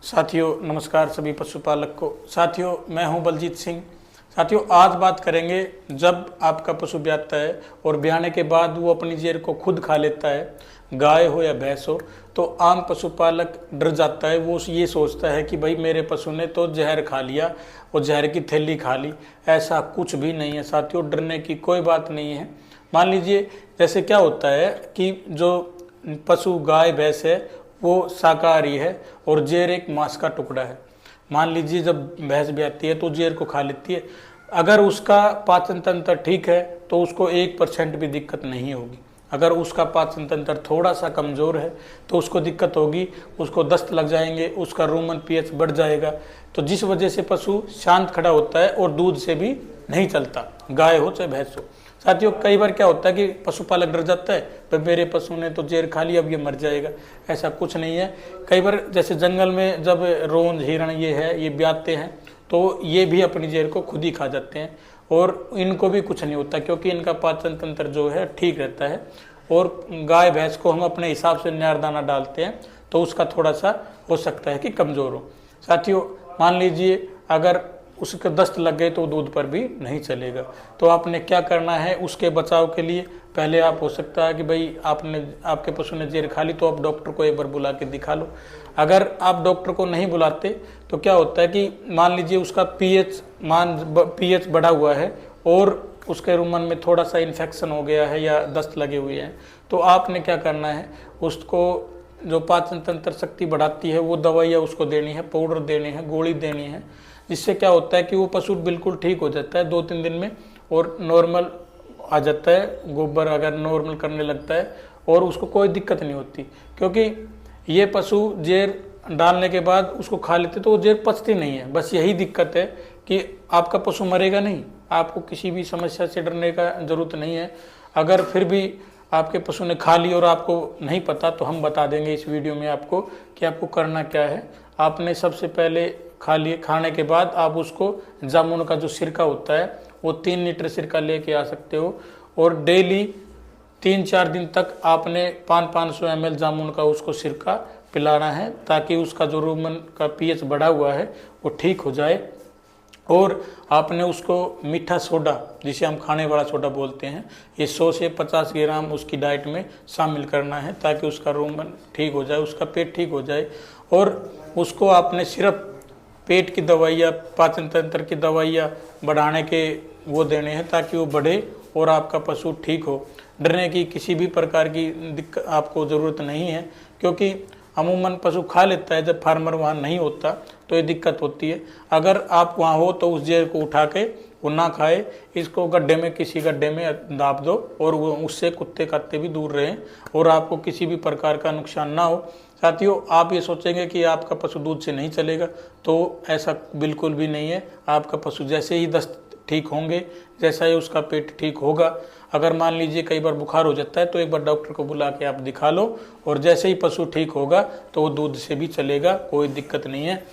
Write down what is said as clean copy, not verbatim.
साथियों नमस्कार सभी पशुपालक को। साथियों मैं हूं बलजीत सिंह। साथियों आज बात करेंगे, जब आपका पशु ब्याता है और ब्याने के बाद वो अपनी जैर को खुद खा लेता है, गाय हो या भैंस हो, तो आम पशुपालक डर जाता है। वो ये सोचता है कि भाई मेरे पशु ने तो जहर खा लिया और जहर की थैली खा ली। ऐसा कुछ भी नहीं है साथियों, डरने की कोई बात नहीं है। मान लीजिए जैसे क्या होता है कि जो पशु गाय भैंस है वो शाकाहारी है और जेर एक मांस का टुकड़ा है। मान लीजिए जब भैंस ब्याती है तो जेर को खा लेती है। अगर उसका पाचन तंत्र ठीक है तो उसको 1% भी दिक्कत नहीं होगी। अगर उसका पाचन तंत्र थोड़ा सा कमज़ोर है तो उसको दिक्कत होगी, उसको दस्त लग जाएंगे, उसका रूमन पीएच बढ़ जाएगा। तो जिस वजह से पशु शांत खड़ा होता है और दूध से भी नहीं चलता, गाय हो चाहे भैंस हो। साथियों कई बार क्या होता है कि पशुपालक डर जाता है, भाई मेरे पशु ने तो जेर खा लिया, अब ये मर जाएगा। ऐसा कुछ नहीं है। कई बार जैसे जंगल में जब रोंज हिरण ये ब्याते हैं तो ये भी अपनी जेर को खुद ही खा जाते हैं और इनको भी कुछ नहीं होता, क्योंकि इनका पाचन तंत्र जो है ठीक रहता है। और गाय भैंस को हम अपने हिसाब से न्यार दाना डालते हैं तो उसका थोड़ा सा हो सकता है कि कमज़ोर हो। साथियों मान लीजिए अगर उसके दस्त लग गए तो दूध पर भी नहीं चलेगा। तो आपने क्या करना है उसके बचाव के लिए, पहले आप हो सकता है कि भाई आपके पशु ने जेर खा ली तो आप डॉक्टर को एक बार बुला के दिखा लो। अगर आप डॉक्टर को नहीं बुलाते तो क्या होता है कि मान लीजिए उसका पीएच बढ़ा हुआ है और उसके रुमन में थोड़ा सा इन्फेक्शन हो गया है या दस्त लगे हुए हैं, तो आपने क्या करना है, उसको जो पाचन तंत्र शक्ति बढ़ाती है वो दवाइयाँ उसको देनी है, पाउडर देने हैं, गोली देनी है। जिससे क्या होता है कि वो पशु बिल्कुल ठीक हो जाता है 2-3 दिन में और नॉर्मल आ जाता है, गोबर अगर नॉर्मल करने लगता है और उसको कोई दिक्कत नहीं होती। क्योंकि ये पशु जेर डालने के बाद उसको खा लेते तो वो जेर पचती नहीं है। बस यही दिक्कत है कि आपका पशु मरेगा नहीं। आपको किसी भी समस्या से डरने का ज़रूरत नहीं है। अगर फिर भी आपके पशु ने खा ली और आपको नहीं पता तो हम बता देंगे इस वीडियो में आपको कि आपको करना क्या है। आपने सबसे पहले खाने के बाद आप उसको जामुन का जो सिरका होता है वो 3 लीटर सिरका लेके आ सकते हो और डेली 3-4 दिन तक आपने 500 ml जामुन का उसको सिरका पिलाना है, ताकि उसका जो रूमन का पीएच बढ़ा हुआ है वो ठीक हो जाए। और आपने उसको मीठा सोडा, जिसे हम खाने वाला सोडा बोलते हैं, ये 100 से 50 ग्राम उसकी डाइट में शामिल करना है, ताकि उसका रूमन ठीक हो जाए, उसका पेट ठीक हो जाए। और उसको आपने सिर्फ पेट की दवाइयाँ, पाचन तंत्र की दवाइयाँ बढ़ाने के वो देने हैं, ताकि वो बढ़े और आपका पशु ठीक हो। डरने की किसी भी प्रकार की दिक्कत आपको ज़रूरत नहीं है, क्योंकि अमूमन पशु खा लेता है जब फार्मर वहाँ नहीं होता तो ये दिक्कत होती है। अगर आप वहाँ हो तो उस जेर को उठा के वो ना खाए, इसको गड्ढे में, किसी गड्ढे में दाब दो और वो उससे कुत्ते कात्ते भी दूर रहें और आपको किसी भी प्रकार का नुकसान ना हो। साथियों आप ये सोचेंगे कि आपका पशु दूध से नहीं चलेगा, तो ऐसा बिल्कुल भी नहीं है। आपका पशु जैसे ही दस्त ठीक होंगे, जैसा ही उसका पेट ठीक होगा, अगर मान लीजिए कई बार बुखार हो जाता है तो एक बार डॉक्टर को बुला के आप दिखा लो और जैसे ही पशु ठीक होगा तो वो दूध से भी चलेगा, कोई दिक्कत नहीं है।